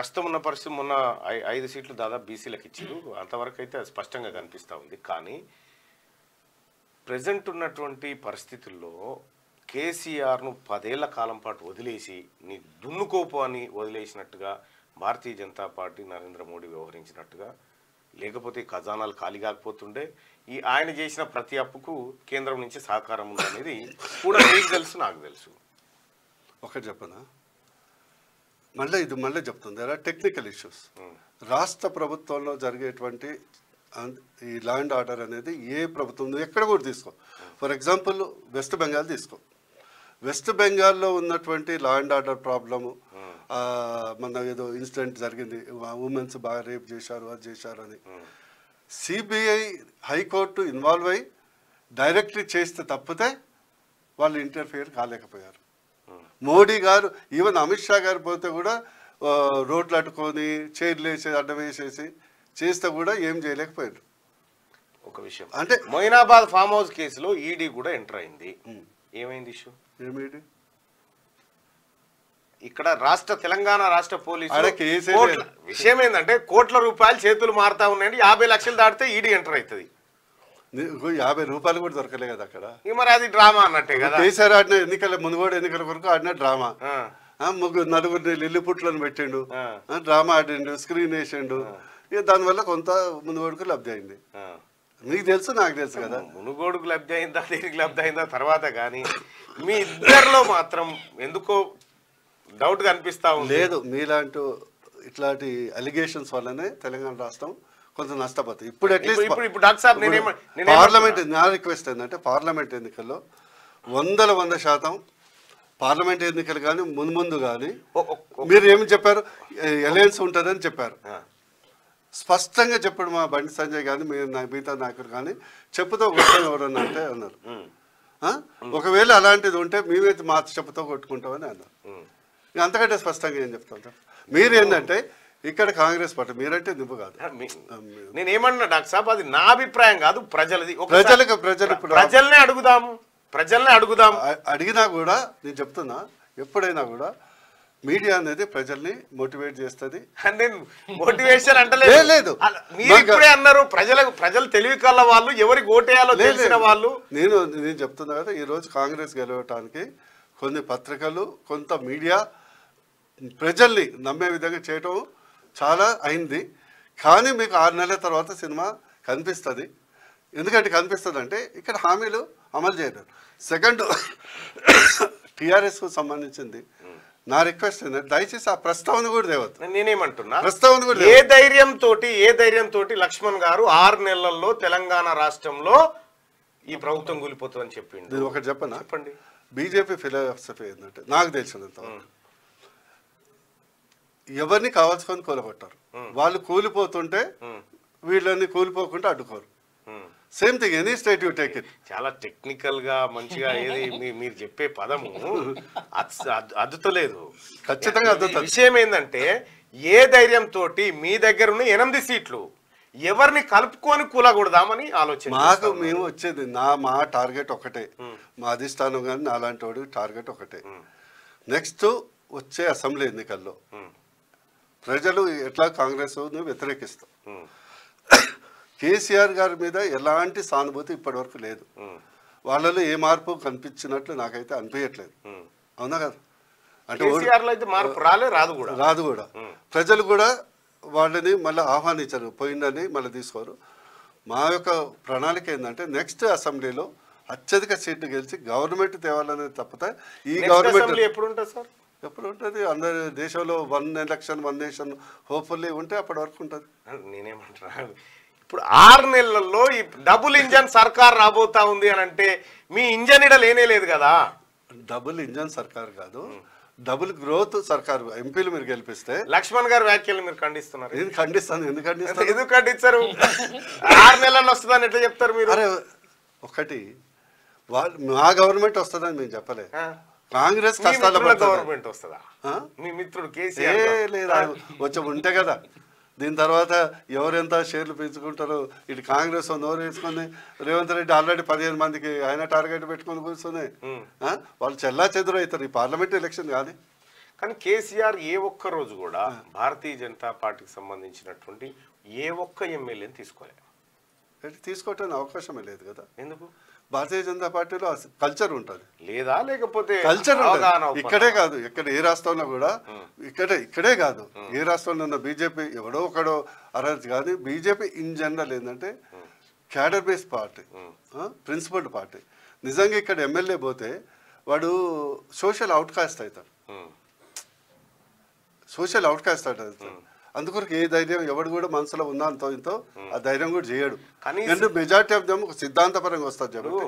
ప్రస్తుతం ఉన్న పరిస్థితి మొన్న 5 సీట్లు దాదాపు బీసీలకు ఇచ్చారు. అంతవరకు అయితే అది స్పష్టంగా కనిపిస్తూ ఉంది. కానీ ప్రజెంట్ ఉన్నటువంటి పరిస్థితుల్లో కేసీఆర్ను 10 ఏళ్ల కాలం పాటు వదిలేసి నీ దున్నుకోపు అని వదిలేసినట్టుగా భారతీయ జనతా పార్టీ నరేంద్ర మోడీ వ్యవహరించినట్టుగా, లేకపోతే ఖజానాలు ఖాళీ కాకపోతుండే ఈ ఆయన చేసిన ప్రతి అప్పుకు కేంద్రం నుంచి సహకారం ఉందనేది కూడా మీకు తెలుసు, నాకు తెలుసు. ఒకటి చెప్పనా, మళ్ళీ చెప్తుంది టెక్నికల్ ఇష్యూస్. రాష్ట్ర ప్రభుత్వంలో జరిగేటువంటి ఈ లా అండ్ ఆర్డర్ అనేది ఏ ప్రభుత్వం ఎక్కడ కూడా తీసుకో. ఫర్ ఎగ్జాంపుల్ వెస్ట్ బెంగాల్ తీసుకో. వెస్ట్ బెంగాల్లో ఉన్నటువంటి లా అండ్ ఆర్డర్ ప్రాబ్లము, మన ఏదో ఇన్సిడెంట్ జరిగింది, ఉమెన్స్ బాగా రేప్ చేశారు, అది చేశారు అని సిబిఐ హైకోర్టు ఇన్వాల్వ్ అయ్యి డైరెక్ట్లీ చేస్తే తప్పితే వాళ్ళు ఇంటర్ఫియర్ కాలేకపోయారు. మోడీ గారు ఈవెన్ అమిత్ షా గారు పోతే కూడా రోడ్లు అట్టుకొని చైర్లు వేసి అడ్డం వేసేసి చేస్తే కూడా ఏం చేయలేకపోయారు. ఒక విషయం అంటే మొయినాబాద్ ఫామ్ హౌస్ కేసులో ఈడీ కూడా ఎంటర్ అయింది. ఏమైంది ఇష్యూ? ఏమైంది? ఇక్కడ తెలంగాణ రాష్ట్ర పోలీసు విషయం ఏంటంటే కోట్ల రూపాయలు చేతులు మారుతా ఉన్నాయండి. 50 లక్షలు దాటితే ఈడీ ఎంటర్ అవుతుంది. 50 రూపాయలు కూడా దొరకలే కదా అక్కడ. మరి అది డ్రామా అన్నట్టే కదా. కేసీఆర్ ఆడిన మునుగోడు ఎన్నికల కొరకు ఆడిన డ్రామా. నలుగురిని లిల్లిపుట్లను పెట్టిండు, డ్రామా ఆడిండు, స్క్రీన్ వేసిండు. ఇక దానివల్ల కొంత మునుగోడుకు లబ్ధి అయింది. నీకు తెలుసు, నాకు తెలుసు కదా. మునుగోడుకు లబ్ధి అయిందా, దేనికి లబ్ధి అయిందా తర్వాత, కానీ మీ ఇద్దరిలో మాత్రం ఎందుకో డౌట్ కనిపిస్తా ఉంది. లేదు, మీలాంటి ఇట్లాంటి అలిగేషన్స్ వల్లనే తెలంగాణ రాష్ట్రం కొంచెం నష్టపోతుంది. ఇప్పుడు అట్లీస్ట్ పార్లమెంట్, నా రిక్వెస్ట్ ఏంటంటే పార్లమెంట్ ఎన్నికల్లో 100% పార్లమెంట్ ఎన్నికలు కానీ మున్ముందు కానీ మీరు ఏమి చెప్పారు, అలయన్స్ ఉంటుందని చెప్పారు. స్పష్టంగా చెప్పాడు మా బండి సంజయ్ కానీ మిగతా నాయకులు కానీ, చెప్పుతో కొట్టుకొని ఎవరన్నా అంటే అన్నారు. ఒకవేళ అలాంటిది ఉంటే మేమైతే మా చెప్పుతో కొట్టుకుంటామని అన్నారు. అంతకంటే స్పష్టంగా ఏం చెప్తాను. మీరు ఏంటంటే ఇక్కడ కాంగ్రెస్ పార్టీ, మీరంటే నువ్వు కాదు. నేనేమన్నా డాక్టర్ సాబ్, అది నా అభిప్రాయం కాదు, ప్రజలది. ప్రజల్ని అడుగుదాం. అడిగినా కూడా నేను చెప్తున్నా, ఎప్పుడైనా కూడా మీడియా అనేది ప్రజల్ని మోటివేట్ చేస్తుంది. మోటివేషన్ అంటే లేదు, మీరు ఇప్పుడే అన్నారు ప్రజలు తెలివి కల్ల వాళ్ళు, ఎవరికి ఓటేయాలో తెలిసిన వాళ్ళు. నేను చెప్తున్నా కదా, ఈరోజు కాంగ్రెస్ గెలవటానికి కొన్ని పత్రికలు, కొంత మీడియా ప్రజల్ని నమ్మే విధంగా చేయటం చాలా అయింది. కానీ మీకు 6 నెలల తర్వాత సినిమా కనిపిస్తుంది. ఎందుకంటే కనిపిస్తుంది అంటే ఇక్కడ హామీలు అమలు చేయరు. సెకండ్, టీఆర్ఎస్కు సంబంధించింది నా రిక్వెస్ట్ ఏంటంటే దయచేసి ఆ ప్రస్తావన కూడా తేవద్దు. నేనేమంటున్నా, ప్రస్తావన కూడా ఏ ధైర్యంతో లక్ష్మణ్ గారు 6 నెలల్లో తెలంగాణ రాష్ట్రంలో ఈ ప్రభుత్వం కూలిపోతుందని చెప్పింది. నేను ఒకటి చెప్పనా? చెప్పండి. బీజేపీ ఫిలాసఫీ ఏంటంటే నాకు తెలిసినంత ఎవరిని కావాల్సుకొని కూలగొట్టారు. వాళ్ళు కూలిపోతుంటే వీళ్ళని కూలిపోకుండా అడ్డుకోరు. Same thing any state you take it. చాలా టెక్నికల్ గా మంచిగా ఏది మీరు చెప్పే పదము అద్దుతలేదు, ఖచ్చితంగా అద్దుతుంది. విషయం ఏంటంటే ఏ ధైర్యంతో మీ దగ్గర ఉన్న 8 సీట్లు ఎవరిని కలుపుకొని కూలకూడదామని ఆలోచన. మేము వచ్చేది మా టార్గెట్ ఒకటే, మా అధిష్టానం కానీ నాలాంటి వాడు టార్గెట్ ఒకటే. నెక్స్ట్ వచ్చే అసెంబ్లీ ఎన్నికల్లో ప్రజలు ఎట్లా కాంగ్రెస్ వ్యతిరేకిస్తాం. కేసీఆర్ గారి మీద ఎలాంటి సానుభూతి ఇప్పటి వరకు లేదు. వాళ్ళలో ఏ మార్పు కనిపించినట్లు నాకైతే అనిపించట్లేదు. అవునా కదా? అంటే మార్పు రాదు కూడా. ప్రజలు కూడా వాళ్ళని మళ్ళీ ఆహ్వానించారు, పోయిందని మళ్ళీ తీసుకోరు. మా యొక్క ప్రణాళిక ఏంటంటే నెక్స్ట్ అసెంబ్లీలో అత్యధిక సీట్లు గెలిచి గవర్నమెంట్ తేవాలనేది తప్పితే ఈ గవర్నమెంట్ ఎప్పుడు ఉంటుంది అందరి దేశంలో 1 ఎలక్షన్ 1 నేషన్ హోప్ఫుల్లీ ఉంటే అప్పటి వరకు ఉంటుంది. నేనేమంటున్నాను, ఇప్పుడు 6 నెలల్లో ఈ డబుల్ ఇంజన్ సర్కార్ రాబోతా ఉంది అని అంటే మీ ఇంజన్ ఇడ లేనేలేదు కదా. డబుల్ ఇంజన్ సర్కార్ కాదు, డబుల్ గ్రోత్ సర్కారు. ఎంపీలు మీరు గెలిపిస్తే లక్ష్మణ్ గారి వ్యాఖ్యలు మీరు ఖండిస్తున్నారు. నేను ఖండిస్తాను. ఎందుకు ఖండిస్తారు? 6 నెలల్లో వస్తుందని ఎట్లా చెప్తారు మీరు? అరే ఒకటి, మా గవర్నమెంట్ వస్తుందని మేము చెప్పలే. కాంగ్రెస్ గవర్నమెంట్ వస్తుందా? మీ మిత్రుడు కేసీఆర్ లేదా వచ్చి ఉంటే కదా. దీని తర్వాత ఎవరెంత షేర్లు పెంచుకుంటారో, ఇటు కాంగ్రెస్ నోరు వేసుకొని రేవంత్ రెడ్డి ఆల్రెడీ 15 మందికి ఆయన టార్గెట్ పెట్టుకొని కూర్చొని వాళ్ళు చెల్లా చెదురు అవుతారు. ఈ పార్లమెంట్ ఎలక్షన్ కాదు. కానీ కేసీఆర్ ఏ ఒక్క రోజు కూడా భారతీయ జనతా పార్టీకి సంబంధించినటువంటి ఏ ఒక్క ఎమ్మెల్యేని తీసుకోలేదు. తీసుకోవటానికి అవకాశమే లేదు కదా. ఎందుకు? భారతీయ జనతా పార్టీలో కల్చర్ ఉంటుంది లేదా, లేకపోతే కల్చర్ ఇక్కడే కాదు, ఇక్కడ ఏ రాష్ట్రంలో కూడా ఇక్కడే కాదు, ఏ రాష్ట్రంలో ఉన్న బీజేపీ ఎవడో ఒకడో అరజ్ కానీ బీజేపీ ఇన్ జనరల్ ఏంటంటే cadre base party, principled party. నిజంగా ఇక్కడ ఎమ్మెల్యే పోతే వాడు సోషల్ అవుట్కాస్ట్ అవుతాడు, సోషల్ అవుట్కాస్ట్ అవుతాడు. అందుకొరకు ఏ ధైర్యం ఎవడు కూడా మనసులో ఉందా అంతో ఇంతో ఆ ధైర్యం కూడా చేయడు. మెజారిటీ ఆఫ్ దమ్ సిద్ధాంతపరంగా వస్తారు చెప్పండి.